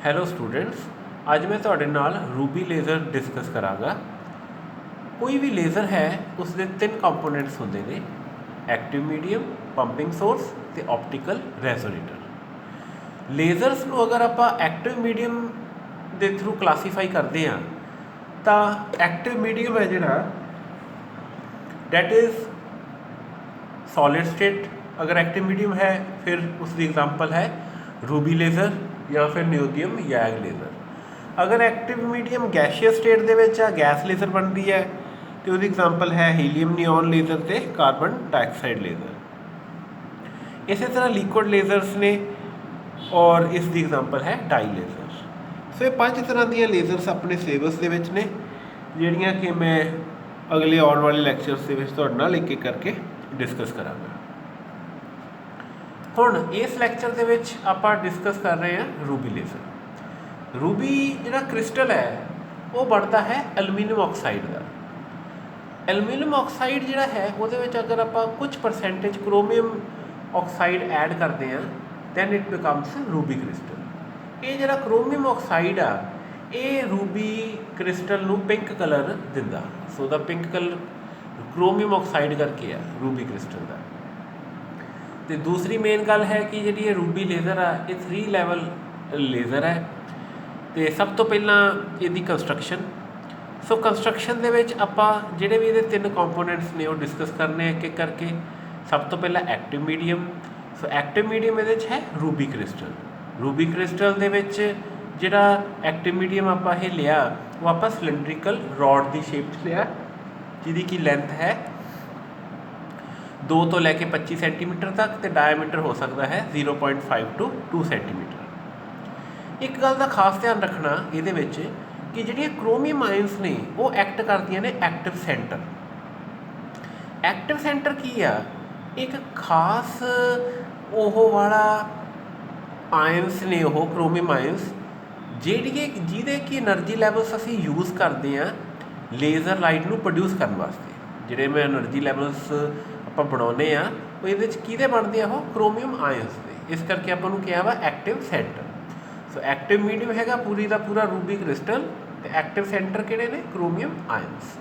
Hello students, ਅੱਜ ਮੈਂ ਤੁਹਾਡੇ ਨਾਲ ਰੂਬੀ ਲੇਜ਼ਰ ਡਿਸਕਸ ਕਰਾਂਗਾ। ਕੋਈ ਵੀ ਲੇਜ਼ਰ ਹੈ ਉਸ ਦੇ ਤਿੰਨ ਕੰਪੋਨੈਂਟਸ ਹੁੰਦੇ ਨੇ: ਐਕਟਿਵ ਮੀਡੀਅਮ, ਪੰਪਿੰਗ ਸੋਰਸ ਤੇ ਆਪਟੀਕਲ ਰੈਜ਼ੋਨੇਟਰ। ਲੇਜ਼ਰਸ ਨੂੰ ਅਗਰ ਆਪਾਂ ਐਕਟਿਵ ਮੀਡੀਅਮ ਦੇ ਥਰੂ ਕਲਾਸੀਫਾਈ ਕਰਦੇ ਹਾਂ ਤਾਂ ਐਕਟਿਵ ਮੀਡੀਅਮ ਹੈ ਜਿਹੜਾ ਡੈਟ ਇਜ਼ सॉलिड स्टेट। अगर एक्टिव मीडियम है फिर उसकी एग्जांपल है रूबी लेज़र या फिर न्यूडियम यैग लेज़र। अगर एक्टिव मीडियम गैशियस स्टेट ਦੇ ਵਿੱਚ ਆ गैस लेज़र बनती है तो उसकी एग्जांपल है हीलियम नियॉन लेज़र ਤੇ कार्बन डाइऑक्साइड लेज़र। इसी तरह लिक्विड लेज़र्स ने और इस दी एग्जांपल है डाई लेज़र। सो ये 5 तरह ਦੀਆਂ लेज़र्स ਆਪਣੇ ਸਿਲੇਬਸ ਦੇ ਵਿੱਚ ਨੇ ਜਿਹੜੀਆਂ ਕਿ ਮੈਂ ਅਗਲੇ ਆਉਣ ਵਾਲੇ ਲੈਕਚਰਸ ਦੇ ਵਿੱਚ ਤੁਹਾਡੇ ਨਾਲ ਇੱਕ ਇੱਕ ਕਰਕੇ डिस्कस करांगा। ਹੁਣ ਇਸ ਲੈਕਚਰ ਦੇ ਵਿੱਚ ਆਪਾਂ ਡਿਸਕਸ ਕਰ ਰਹੇ ਹਾਂ ਰੂਬੀ ਲੇਜ਼ਰ। ਰੂਬੀ ਜਿਹੜਾ ਕ੍ਰਿਸਟਲ ਹੈ ਉਹ ਬਣਦਾ ਹੈ ਐਲੂਮੀਨੀਅਮ ਆਕਸਾਈਡ ਦਾ। ਐਲੂਮੀਨੀਅਮ ਆਕਸਾਈਡ ਜਿਹੜਾ ਹੈ ਉਹਦੇ ਵਿੱਚ ਅਗਰ ਆਪਾਂ ਕੁਝ ਪਰਸੈਂਟੇਜ ਕ੍ਰੋਮੀਅਮ ਆਕਸਾਈਡ ਐਡ ਕਰਦੇ ਹਾਂ then it becomes ruby crystal. ਇਹ ਜਿਹੜਾ ਕ੍ਰੋਮੀਅਮ ਆਕਸਾਈਡ ਆ ਇਹ ਰੂਬੀ ਕ੍ਰਿਸਟਲ ਨੂੰ ਪਿੰਕ ਕਲਰ ਦਿੰਦਾ। ਸੋ ਦਾ ਪਿੰਕ ਕਲਰ ਕ੍ਰੋਮੀਅਮ ਆਕਸਾਈਡ ਕਰਕੇ ਆ ਰੂਬੀ ਕ੍ਰਿਸਟਲ ਦਾ। ਤੇ ਦੂਸਰੀ ਮੇਨ ਗੱਲ ਹੈ ਕਿ ਜਿਹੜੀ ਇਹ ਰੂਬੀ ਲੇਜ਼ਰ ਆ ਇਹ 3 ਲੈਵਲ ਲੇਜ਼ਰ ਹੈ। ਤੇ ਸਭ ਤੋਂ ਪਹਿਲਾਂ ਇਹਦੀ ਕੰਸਟਰਕਸ਼ਨ। ਸੋ ਕੰਸਟਰਕਸ਼ਨ ਦੇ ਵਿੱਚ ਆਪਾਂ ਜਿਹੜੇ ਵੀ ਇਹਦੇ ਤਿੰਨ ਕੰਪੋਨੈਂਟਸ ਨੇ ਉਹ ਡਿਸਕਸ ਕਰਨੇ ਇੱਕ ਇੱਕ ਕਰਕੇ। ਸਭ ਤੋਂ ਪਹਿਲਾਂ ਐਕਟਿਵ ਮੀਡੀਅਮ। ਸੋ ਐਕਟਿਵ ਮੀਡੀਅਮ ਇਹਦੇ 'ਚ ਹੈ ਰੂਬੀ ਕ੍ਰਿਸਟਲ। ਰੂਬੀ ਕ੍ਰਿਸਟਲ ਦੇ ਵਿੱਚ ਜਿਹੜਾ ਐਕਟਿਵ ਮੀਡੀਅਮ ਆਪਾਂ ਇਹ ਲਿਆ ਉਹ ਆਪਾਂ ਸਿਲੰਡਰੀਕਲ ਰੋਡ ਦੀ ਸ਼ੇਪ 'ਚ ਲਿਆ ਜਿਹਦੀ ਕਿ ਲੈਂਥ ਹੈ 2 ਤੋਂ ਲੈ ਕੇ 25 ਸੈਂਟੀਮੀਟਰ ਤੱਕ ਤੇ ਡਾਇਆਮੀਟਰ ਹੋ ਸਕਦਾ ਹੈ 0.5 to 2 ਸੈਂਟੀਮੀਟਰ। ਇੱਕ ਗੱਲ ਦਾ ਖਾਸ ਧਿਆਨ ਰੱਖਣਾ ਇਹਦੇ ਵਿੱਚ ਕਿ ਜਿਹੜੀਆਂ ਕ੍ਰੋਮੀਅਮ ਆਇਨਸ ਨੇ ਉਹ ਐਕਟ ਕਰਦੀਆਂ ਨੇ ਐਕਟਿਵ ਸੈਂਟਰ। ਐਕਟਿਵ ਸੈਂਟਰ ਕੀ ਆ? ਇੱਕ ਖਾਸ ਉਹ ਵਾਲਾ ਆਇਨਸ ਨੇ, ਉਹ ਕ੍ਰੋਮੀਅਮ ਆਇਨਸ ਜਿਹਦੇ ਕਿ ਐਨਰਜੀ ਲੈਵਲਸ ਅਸੀਂ ਯੂਜ਼ ਕਰਦੇ ਹਾਂ ਲੇਜ਼ਰ ਲਾਈਟ ਨੂੰ ਪ੍ਰੋਡਿਊਸ ਕਰਨ ਵਾਸਤੇ। ਜਿਹੜੇ ਮੈਂ ਐਨਰਜੀ ਲੈਵਲਸ ਆਪਾਂ ਬਣਾਉਂਦੇ ਆ ਉਹ ਇਹਦੇ 'ਚ ਕਿਹਦੇ ਬਣਦੇ ਆ? ਉਹ ਕ੍ਰੋਮੀਅਮ ਆਇਨਸ ਦੇ। ਇਸ ਕਰਕੇ ਆਪਾਂ ਨੂੰ ਕਿਹਾ ਵਾ ਐਕਟਿਵ ਸੈਂਟਰ। ਸੋ ਐਕਟਿਵ ਮੀਡੀਅਮ ਹੈਗਾ ਪੂਰੀ ਦਾ ਪੂਰਾ ਰੂਬੀ ਕ੍ਰਿਸਟਲ ਤੇ ਐਕਟਿਵ ਸੈਂਟਰ ਕਿਹੜੇ ਨੇ? Chromium ions.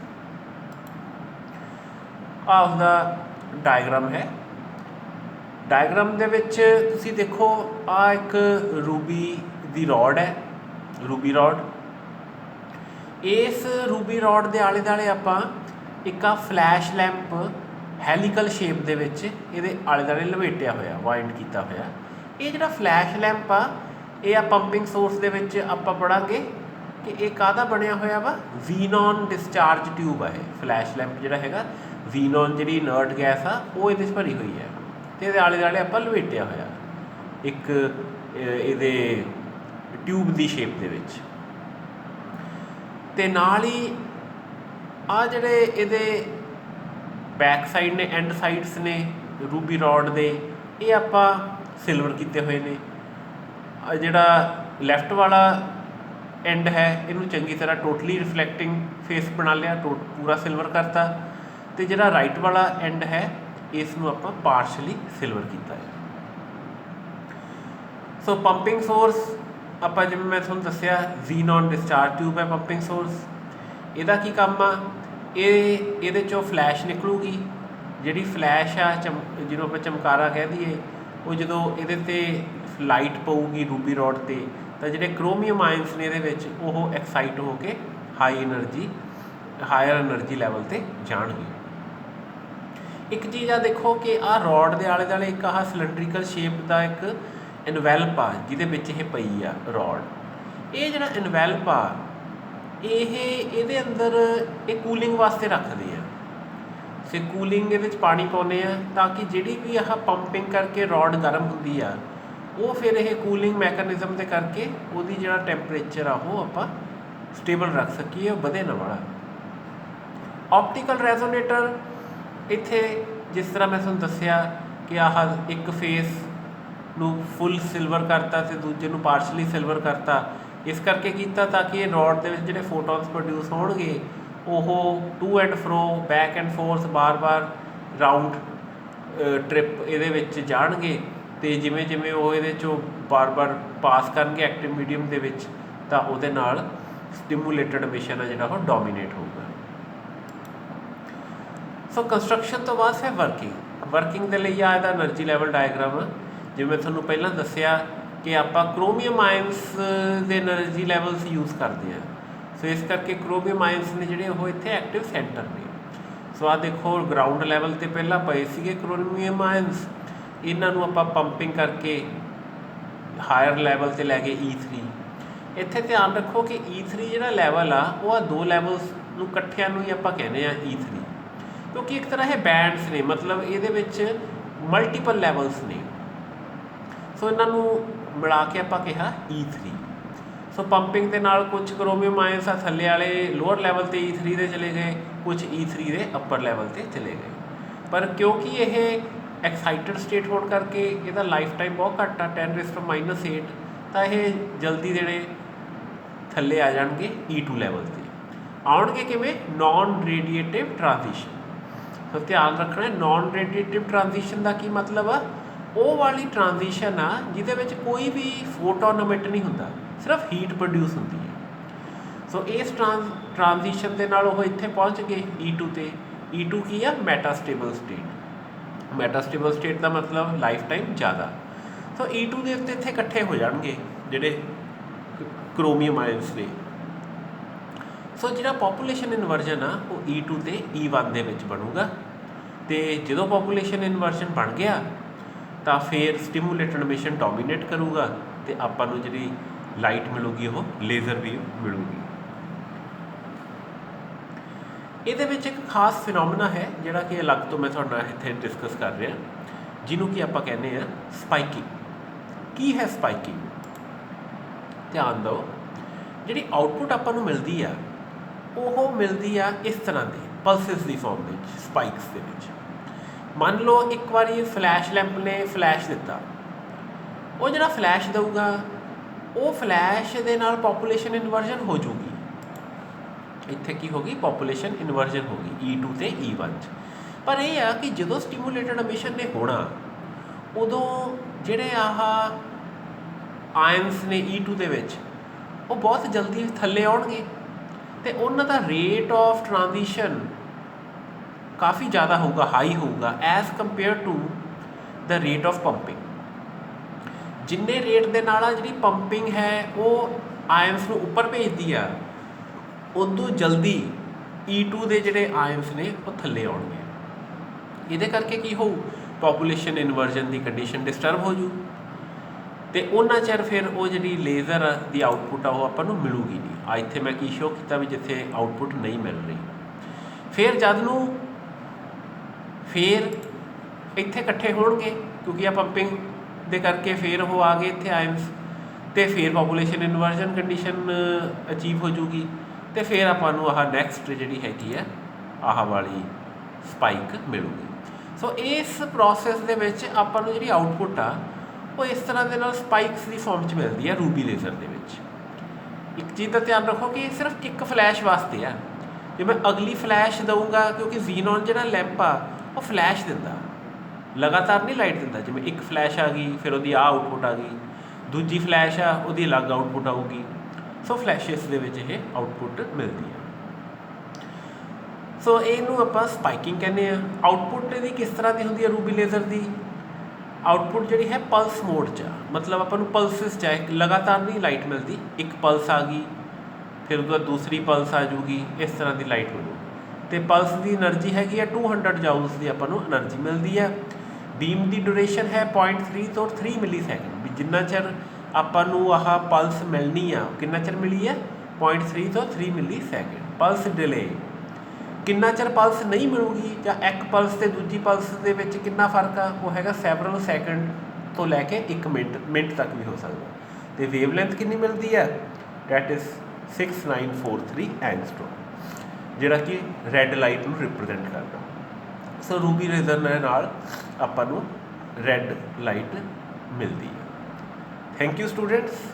ਆਹ ਉਸਦਾ ਡਾਇਗਰਾਮ ਹੈ। ਡਾਇਗਰਾਮ ਦੇ ਵਿੱਚ ਤੁਸੀਂ ਦੇਖੋ ਆਹ ਇੱਕ ਰੂਬੀ ਦੀ ਰੋਡ ਹੈ, ਰੂਬੀ ਰੋਡ। ਇਸ ਰੂਬੀ ਰੋਡ ਦੇ ਆਲੇ ਦੁਆਲੇ ਆਪਾਂ ਇੱਕ ਆ ਫਲੈਸ਼ ਲੈਂਪ ਹੈਲੀਕਲ ਸ਼ੇਪ ਦੇ ਵਿੱਚ ਇਹਦੇ ਆਲੇ ਦੁਆਲੇ ਲਪੇਟਿਆ ਹੋਇਆ, ਵਾਈਂਡ ਕੀਤਾ ਹੋਇਆ। ਇਹ ਜਿਹੜਾ ਫਲੈਸ਼ ਲੈਂਪ ਆ ਇਹ ਆ ਪੰਪਿੰਗ ਸੋਰਸ ਦੇ ਵਿੱਚ ਆਪਾਂ ਪੜ੍ਹਾਂਗੇ ਕਿ ਇਹ ਕਾਹਦਾ ਬਣਿਆ ਹੋਇਆ ਵਾ? ਜ਼ੀਨੋਨ ਡਿਸਚਾਰਜ ਟਿਊਬ ਆ ਇਹ ਫਲੈਸ਼ ਲੈਂਪ ਜਿਹੜਾ ਹੈਗਾ। ਜ਼ੀਨੋਨ ਜਿਹੜੀ ਇਨਰਟ ਗੈਸ ਆ ਉਹ ਇਹਦੇ 'ਚ ਭਰੀ ਹੋਈ ਹੈ ਅਤੇ ਇਹਦੇ ਆਲੇ ਦੁਆਲੇ ਆਪਾਂ ਲਪੇਟਿਆ ਹੋਇਆ ਇੱਕ ਇਹਦੇ ਟਿਊਬ ਦੀ ਸ਼ੇਪ ਦੇ ਵਿੱਚ। ਅਤੇ ਨਾਲ ਹੀ ਆਹ ਜਿਹੜੇ ਇਹਦੇ ਬੈਕ ਸਾਈਡ ਨੇ, ਐਂਡ ਸਾਈਡਸ ਨੇ ਰੂਬੀ ਰੋਡ ਦੇ, ਇਹ ਆਪਾਂ ਸਿਲਵਰ ਕੀਤੇ ਹੋਏ ਨੇ। ਜਿਹੜਾ ਲੈਫਟ ਵਾਲਾ ਐਂਡ ਹੈ ਇਹਨੂੰ ਚੰਗੀ ਤਰ੍ਹਾਂ ਟੋਟਲੀ ਰਿਫਲੈਕਟਿੰਗ ਫੇਸ ਬਣਾ ਲਿਆ, ਪੂਰਾ ਸਿਲਵਰ ਕਰਤਾ। ਅਤੇ ਜਿਹੜਾ ਰਾਈਟ ਵਾਲਾ ਐਂਡ ਹੈ ਇਸ ਨੂੰ ਆਪਾਂ ਪਾਰਸ਼ਲੀ ਸਿਲਵਰ ਕੀਤਾ ਹੈ। ਸੋ ਪੰਪਿੰਗ ਸੋਰਸ ਆਪਾਂ ਜਿਵੇਂ ਮੈਂ ਤੁਹਾਨੂੰ ਦੱਸਿਆ ਜ਼ੀਨੋਨ ਡਿਸਚਾਰਜ ਟਿਊਬ ਹੈ ਪੰਪਿੰਗ ਸੋਰਸ। ਇਹਦਾ ਕੀ ਕੰਮ ਆ? ਇਹਦੇ 'ਚੋਂ ਫਲੈਸ਼ ਨਿਕਲੂਗੀ। ਜਿਹੜੀ ਫਲੈਸ਼ ਆ ਜਿਹਨੂੰ ਆਪਾਂ ਚਮਕਾਰਾ ਕਹਿ ਦਈਏ, ਉਹ ਜਦੋਂ ਇਹਦੇ 'ਤੇ ਲਾਈਟ ਪਊਗੀ ਰੂਬੀ ਰੋਡ 'ਤੇ ਤਾਂ ਜਿਹੜੇ ਕ੍ਰੋਮੀਅਮ ਆਇਨਸ ਨੇ ਇਹਦੇ ਵਿੱਚ ਉਹ ਐਕਸਾਈਟ ਹੋ ਕੇ ਹਾਇਰ ਐਨਰਜੀ ਲੈਵਲ 'ਤੇ ਜਾਣਗੇ। ਇੱਕ ਚੀਜ਼ ਆ ਦੇਖੋ ਕਿ ਆਹ ਰੋਡ ਦੇ ਆਲੇ ਦੁਆਲੇ ਇੱਕ ਆਹ ਸਿਲੰਡਰੀਕਲ ਸ਼ੇਪ ਦਾ ਇੱਕ ਇਨਵੈਲਪ ਆ ਜਿਹਦੇ ਵਿੱਚ ਇਹ ਪਈ ਆ ਰੋਡ। ਇਹ ਜਿਹੜਾ ਇਨਵੈਲਪ ਆ ਇਹਦੇ ਅੰਦਰ ਇਹ ਕੂਲਿੰਗ ਵਾਸਤੇ ਰੱਖਦੇ ਆ। ਸੇ ਕੂਲਿੰਗ ਇਹਦੇ 'ਚ ਪਾਣੀ ਪਾਉਂਦੇ ਆ ਤਾਂ ਕਿ ਜਿਹੜੀ ਵੀ ਆਹ ਪੰਪਿੰਗ ਕਰਕੇ ਰੋਡ ਗਰਮ ਹੁੰਦੀ ਆ ਉਹ ਫਿਰ ਇਹ ਕੂਲਿੰਗ ਮੈਕੈਨਿਜ਼ਮ ਦੇ ਕਰਕੇ ਉਹਦੀ ਜਿਹੜਾ ਟੈਂਪਰੇਚਰ ਆ ਉਹ ਆਪਾਂ ਸਟੇਬਲ ਰੱਖ ਸਕੀਏ, ਉਹ ਵਧੇ ਨਾ ਵਾਲਾ। ਆਪਟੀਕਲ ਰੈਜ਼ੋਨੇਟਰ ਇੱਥੇ ਜਿਸ ਤਰ੍ਹਾਂ ਮੈਂ ਤੁਹਾਨੂੰ ਦੱਸਿਆ ਕਿ ਆਹ ਇੱਕ ਫੇਸ ਨੂੰ ਫੁੱਲ ਸਿਲਵਰ ਕਰਤਾ ਅਤੇ ਦੂਜੇ ਨੂੰ ਪਾਰਸ਼ਲੀ ਸਿਲਵਰ ਕਰਤਾ। ਇਸ ਕਰਕੇ ਕੀਤਾ ਤਾਂ ਕਿ ਇਹ ਰੋਡ ਦੇ ਵਿੱਚ ਜਿਹੜੇ ਫੋਟੋਨਸ ਪ੍ਰੋਡਿਊਸ ਹੋਣਗੇ ਉਹ to and fro, back and forth, ਬਾਰ-ਬਾਰ ਰਾਊਂਡ ਟ੍ਰਿਪ ਇਹਦੇ ਵਿੱਚ ਜਾਣਗੇ ਤੇ ਜਿਵੇਂ ਜਿਵੇਂ ਉਹ ਇਹਦੇ 'ਚੋਂ ਬਾਰ-ਬਾਰ ਪਾਸ ਕਰਨਗੇ ਐਕਟਿਵ ਮੀਡੀਅਮ ਦੇ ਵਿੱਚ ਤਾਂ ਉਹਦੇ ਨਾਲ ਸਟਿਮੂਲੇਟਡ ਐਮਿਸ਼ਨ ਆ ਜਿਹੜਾ ਉਹ ਡੋਮੀਨੇਟ ਹੋਊਗਾ। ਸੋ ਕੰਸਟਰਕਸ਼ਨ ਤੋਂ ਬਾਅਦ ਫਿਰ ਵਰਕਿੰਗ ਦੇ ਲਈ ਆ ਇਹਦਾ એનર્ਜੀ ਲੈਵਲ ਡਾਇਗਰਾਮ। ਜਿਵੇਂ ਤੁਹਾਨੂੰ ਪਹਿਲਾਂ ਦੱਸਿਆ ਕਿ ਆਪਾਂ ਕ੍ਰੋਮੀਅਮ ਆਇਨਸ ਦੇ એનર્ਜੀ ਲੈਵਲਸ ਯੂਜ਼ ਕਰਦੇ ਹਾਂ। ਸੋ ਇਸ ਕਰਕੇ ਕ੍ਰੋਮੀਅਮ ਆਇਨਸ ਨੇ ਜਿਹੜੇ ਉਹ ਇੱਥੇ ਐਕਟਿਵ ਸੈਂਟਰ ਨੇ। ਸੋ ਆਹ ਦੇਖੋ ਗਰਾਊਂਡ ਲੈਵਲ 'ਤੇ ਪਹਿਲਾਂ ਪਏ ਸੀਗੇ ਕ੍ਰੋਮੀਅਮ ਆਇਨਸ, ਇਹਨਾਂ ਨੂੰ ਆਪਾਂ ਪੰਪਿੰਗ ਕਰਕੇ ਹਾਇਰ ਲੈਵਲ 'ਤੇ ਲੈ ਗਏ E3। ਇੱਥੇ ਧਿਆਨ ਰੱਖੋ ਕਿ E3 ਜਿਹੜਾ ਲੈਵਲ ਆ ਉਹ ਆ ਦੋ ਲੈਵਲਸ ਨੂੰ ਇਕੱਠਿਆਂ ਨੂੰ ਹੀ ਆਪਾਂ ਕਹਿੰਦੇ ਆ E3, ਕਿਉਂਕਿ ਇੱਕ ਤਰ੍ਹਾਂ ਇਹ ਬੈਂਡਸ ਨੇ, ਮਤਲਬ ਇਹਦੇ ਵਿੱਚ ਮਲਟੀਪਲ ਲੈਵਲਸ ਨੇ। ਸੋ ਇਹਨਾਂ ਨੂੰ ਮਿਲਾ ਕੇ ਆਪਾਂ ਕਿਹਾ E3। ਸੋ ਪੰਪਿੰਗ ਦੇ ਨਾਲ ਕੁਝ ਕ੍ਰੋਮੀਅਮ ਆਇਨਸ ਆ ਥੱਲੇ ਵਾਲੇ ਲੋਅਰ ਲੈਵਲ 'ਤੇ E3 ਦੇ ਚਲੇ ਗਏ, ਕੁਝ E3 ਦੇ ਅੱਪਰ ਲੈਵਲ 'ਤੇ ਚਲੇ ਗਏ। ਪਰ ਕਿਉਂਕਿ ਇਹ ਐਕਸਾਈਟਡ ਸਟੇਟ ਹੋਣ ਕਰਕੇ ਇਹਦਾ ਲਾਈਫ ਟਾਈਮ ਬਹੁਤ ਘੱਟ ਆ 10⁻⁸, ਤਾਂ ਇਹ ਜਲਦੀ ਜਿਹੜੇ ਥੱਲੇ ਆ ਜਾਣਗੇ E2 ਲੈਵਲ 'ਤੇ। ਆਉਣਗੇ ਕਿਵੇਂ? Non radiative transition. ਸੋ ਧਿਆਨ ਰੱਖਣਾ, ਨੋਨ ਰੇਡੀਏਟਿਵ ਟ੍ਰਾਂਜੀਸ਼ਨ ਦਾ ਕੀ ਮਤਲਬ ਆ? ਉਹ ਵਾਲੀ ਟ੍ਰਾਂਜੀਸ਼ਨ ਆ ਜਿਹਦੇ ਵਿੱਚ ਕੋਈ ਵੀ ਫੋਟੋਨ ਇਮਿਟ ਨਹੀਂ ਹੁੰਦਾ, ਸਿਰਫ ਹੀਟ ਪ੍ਰੋਡਿਊਸ ਹੁੰਦੀ ਹੈ। ਸੋ ਇਸ ਟ੍ਰਾਂਜੀਸ਼ਨ ਦੇ ਨਾਲ ਉਹ ਇੱਥੇ ਪਹੁੰਚ ਗਏ E2 'ਤੇ। E2 ਕੀ ਆ? ਮੈਟਾਸਟੇਬਲ ਸਟੇਟ। ਮੈਟਾਸਟੇਬਲ ਸਟੇਟ ਦਾ ਮਤਲਬ ਲਾਈਫ ਟਾਈਮ ਜ਼ਿਆਦਾ। ਸੋ E2 ਦੇ ਉੱਤੇ ਇੱਥੇ ਇਕੱਠੇ ਹੋ ਜਾਣਗੇ ਜਿਹੜੇ ਕ੍ਰੋਮੀਅਮ ਆਇਨਸ ਨੇ। ਸੋ ਜਿਹੜਾ ਪੋਪੂਲੇਸ਼ਨ ਇਨਵਰਜਨ ਆ ਉਹ E2 ਤੇ E1 ਦੇ ਵਿੱਚ ਬਣੂਗਾ। ਅਤੇ ਜਦੋਂ ਪੋਪੂਲੇਸ਼ਨ ਇਨਵਰਜਨ ਬਣ ਗਿਆ ਤਾਂ ਫਿਰ ਸਟਿਮੂਲੇਟਡ ਐਮਿਸ਼ਨ ਡੋਮੀਨੇਟ ਕਰੂਗਾ ਅਤੇ ਆਪਾਂ ਨੂੰ ਜਿਹੜੀ ਲਾਈਟ ਮਿਲੂਗੀ ਉਹ ਲੇਜ਼ਰ ਵੇਵ ਮਿਲੂਗੀ। ਇਹਦੇ ਵਿੱਚ ਇੱਕ ਖਾਸ ਫਿਨੋਮੀਨਾ ਹੈ ਜਿਹੜਾ ਕਿ ਅਲੱਗ ਤੋਂ ਮੈਂ ਤੁਹਾਡੇ ਨਾਲ ਇੱਥੇ ਡਿਸਕਸ ਕਰ ਰਿਹਾ, ਜਿਹਨੂੰ ਕਿ ਆਪਾਂ ਕਹਿੰਦੇ ਹਾਂ ਸਪਾਈਕਿੰਗ। ਕੀ ਹੈ ਸਪਾਈਕਿੰਗ? ਧਿਆਨ ਦਿਓ, ਜਿਹੜੀ ਆਊਟਪੁੱਟ ਆਪਾਂ ਨੂੰ ਮਿਲਦੀ ਆ ਉਹ ਮਿਲਦੀ ਆ ਇਸ ਤਰ੍ਹਾਂ ਦੀ ਪਲਸਿਸ ਦੀ ਫੋਰਮ ਵਿੱਚ, ਸਪਾਈਕਸ ਦੇ ਵਿੱਚ। ਮੰਨ ਲਓ ਇੱਕ ਵਾਰੀ ਫਲੈਸ਼ ਲੈਂਪ ਨੇ ਫਲੈਸ਼ ਦਿੱਤਾ, ਉਹ ਜਿਹੜਾ ਫਲੈਸ਼ ਦਊਗਾ ਉਹ ਫਲੈਸ਼ ਦੇ ਨਾਲ ਪੋਪੂਲੇਸ਼ਨ ਇਨਵਰਜਨ ਹੋ ਜੂਗੀ। ਇੱਥੇ ਕੀ ਹੋ ਗਈ? ਪੋਪੂਲੇਸ਼ਨ ਇਨਵਰਜਨ ਹੋ ਗਈ E2 ਤੇ E1 'ਚ। ਪਰ ਇਹ ਆ ਕਿ ਜਦੋਂ ਸਟਿਮੂਲੇਟਡ ਐਮਿਸ਼ਨ ਨੇ ਹੋਣਾ ਉਦੋਂ ਜਿਹੜੇ ਆਹ ਆਇਨਸ ਨੇ E2 ਦੇ ਵਿੱਚ ਉਹ ਬਹੁਤ ਜਲਦੀ ਥੱਲੇ ਆਉਣਗੇ ਅਤੇ ਉਹਨਾਂ ਦਾ ਰੇਟ ਆਫ ਟ੍ਰਾਂਜੀਸ਼ਨ ਕਾਫੀ ਜ਼ਿਆਦਾ ਹੋਊਗਾ, ਹਾਈ ਹੋਊਗਾ as compare to the rate of pumping. ਜਿੰਨੇ ਰੇਟ ਦੇ ਨਾਲ ਆ ਜਿਹੜੀ ਪੰਪਿੰਗ ਹੈ ਉਹ ਆਇਨਸ ਨੂੰ ਉੱਪਰ ਭੇਜਦੀ ਆ, ਉਦੋਂ ਜਲਦੀ E2 ਦੇ ਜਿਹੜੇ ਆਇਨਸ ਨੇ ਉਹ ਥੱਲੇ ਆਉਣਗੇ। ਇਹਦੇ ਕਰਕੇ ਕੀ ਹੋਊ? ਪੋਪੂਲੇਸ਼ਨ ਇਨਵਰਜਨ ਦੀ ਕੰਡੀਸ਼ਨ ਡਿਸਟਰਬ ਹੋ ਜੂ ਅਤੇ ਉਹਨਾਂ ਚਿਰ ਫਿਰ ਉਹ ਜਿਹੜੀ ਲੇਜ਼ਰ ਦੀ ਆਊਟਪੁੱਟ ਆ ਉਹ ਆਪਾਂ ਨੂੰ ਮਿਲੂਗੀ ਨਹੀਂ। ਆ ਇੱਥੇ ਮੈਂ ਕੀ ਸ਼ੋਅ ਕੀਤਾ ਵੀ ਜਿੱਥੇ ਆਊਟਪੁੱਟ ਨਹੀਂ ਮਿਲ ਰਹੀ। ਫਿਰ ਜਦ ਨੂੰ ਫਿਰ ਇੱਥੇ ਇਕੱਠੇ ਹੋਣਗੇ ਕਿਉਂਕਿ ਆ ਪੰਪਿੰਗ ਦੇ ਕਰਕੇ ਫਿਰ ਉਹ ਆ ਗਏ ਇੱਥੇ ਆਇਨਸ, ਅਤੇ ਫਿਰ ਪੋਪੂਲੇਸ਼ਨ ਇਨਵਰਜਨ ਕੰਡੀਸ਼ਨ ਅਚੀਵ ਹੋ ਜੂਗੀ ਅਤੇ ਫਿਰ ਆਪਾਂ ਨੂੰ ਆਹ ਨੈਕਸਟ ਜਿਹੜੀ ਹੈਗੀ ਆ ਆਹ ਵਾਲੀ ਸਪਾਈਕ ਮਿਲੂਗੀ। ਸੋ ਇਸ ਪ੍ਰੋਸੈਸ ਦੇ ਵਿੱਚ ਆਪਾਂ ਨੂੰ ਜਿਹੜੀ ਆਊਟਪੁੱਟ ਆ ਉਹ ਇਸ ਤਰ੍ਹਾਂ ਦੇ ਨਾਲ ਸਪਾਈਕਸ ਦੀ ਫੋਰਮ 'ਚ ਮਿਲਦੀ ਆ ਰੂਬੀ ਲੇਜ਼ਰ ਦੇ ਵਿੱਚ। ਇੱਕ ਚੀਜ਼ ਦਾ ਧਿਆਨ ਰੱਖੋ ਕਿ ਇਹ ਸਿਰਫ ਇੱਕ ਫਲੈਸ਼ ਵਾਸਤੇ ਆ। ਜੇ ਮੈਂ ਅਗਲੀ ਫਲੈਸ਼ ਦਊਂਗਾ, ਕਿਉਂਕਿ ਜ਼ੀਨੋਨ ਜਿਹੜਾ ਲੈਂਪ ਆ ਉਹ ਫਲੈਸ਼ ਦਿੰਦਾ, ਲਗਾਤਾਰ ਨਹੀਂ ਲਾਈਟ ਦਿੰਦਾ। ਜਿਵੇਂ ਇੱਕ ਫਲੈਸ਼ ਆ ਗਈ ਫਿਰ ਉਹਦੀ ਆਹ ਆਊਟਪੁੱਟ ਆ ਗਈ, ਦੂਜੀ ਫਲੈਸ਼ ਆ ਉਹਦੀ ਅਲੱਗ ਆਊਟਪੁੱਟ ਆਊਗੀ। ਸੋ ਫਲੈਸ਼ਿਸ ਦੇ ਵਿੱਚ ਇਹ ਆਊਟਪੁੱਟ ਮਿਲਦੀ ਹੈ। ਸੋ ਇਹਨੂੰ ਆਪਾਂ ਸਪਾਈਕਿੰਗ ਕਹਿੰਦੇ ਆ। ਆਊਟਪੁੱਟ ਇਹਦੀ ਕਿਸ ਤਰ੍ਹਾਂ ਦੀ ਹੁੰਦੀ ਹੈ ਰੂਬੀ ਲੇਜ਼ਰ ਦੀ? ਆਊਟਪੁੱਟ ਜਿਹੜੀ ਹੈ ਪਲਸ ਮੋਡ 'ਚ ਆ, ਮਤਲਬ ਆਪਾਂ ਨੂੰ ਪਲਸਿਸ 'ਚ ਹੈ, ਲਗਾਤਾਰ ਨਹੀਂ ਲਾਈਟ ਮਿਲਦੀ। ਇੱਕ ਪਲਸ ਆ ਗਈ ਫਿਰ ਉਹਦੇ ਬਾਅਦ ਦੂਸਰੀ ਪਲਸ ਆ ਜੂਗੀ, ਇਸ ਤਰ੍ਹਾਂ ਦੀ ਲਾਈਟ ਮਿਲੂ। ਅਤੇ ਪਲਸ ਦੀ ਐਨਰਜੀ ਹੈਗੀ ਆ 200 ਜਾਊਲਸ ਦੀ ਆਪਾਂ ਨੂੰ ਐਨਰਜੀ ਮਿਲਦੀ ਹੈ। ਬੀਮ ਦੀ ਡਿਊਰੇਸ਼ਨ ਹੈ 0.3 ਤੋਂ 3 ਮਿਲੀ ਸੈਕਿੰਡ। ਵੀ ਜਿੰਨਾ ਚਿਰ ਆਪਾਂ ਨੂੰ ਆਹ ਪਲਸ ਮਿਲਣੀ ਆ ਕਿੰਨਾ ਚਿਰ ਮਿਲੀ ਹੈ? 0.3 ਤੋਂ 3 ਮਿਲੀ ਸੈਕਿੰਡ। ਪਲਸ ਡਿਲੇ ਕਿੰਨਾ ਚਿਰ ਪਲਸ ਨਹੀਂ ਮਿਲੂਗੀ, ਜਾਂ ਇੱਕ ਪਲਸ ਅਤੇ ਦੂਜੀ ਪਲਸ ਦੇ ਵਿੱਚ ਕਿੰਨਾ ਫਰਕ ਆ? ਉਹ ਹੈਗਾ ਸੈਵਰਲ ਸੈਕਿੰਡ ਤੋਂ ਲੈ ਕੇ 1 ਮਿੰਟ ਤੱਕ ਵੀ ਹੋ ਸਕਦਾ। ਅਤੇ ਵੇਵ ਲੈਂਥ ਕਿੰਨੀ ਮਿਲਦੀ ਹੈ? ਡੈਟ ਇਜ਼ 6943 ਐਂਗਸਟ੍ਰੋਮ, ਜਿਹੜਾ ਕਿ ਰੈੱਡ ਲਾਈਟ ਨੂੰ ਰਿਪਰੈਜ਼ੈਂਟ ਕਰਦਾ। ਸੋ ਰੂਬੀ ਲੇਜ਼ਰ ਨਾਲ ਆਪਾਂ ਨੂੰ ਰੈੱਡ ਲਾਈਟ ਮਿਲਦੀ ਹੈ। Thank you students.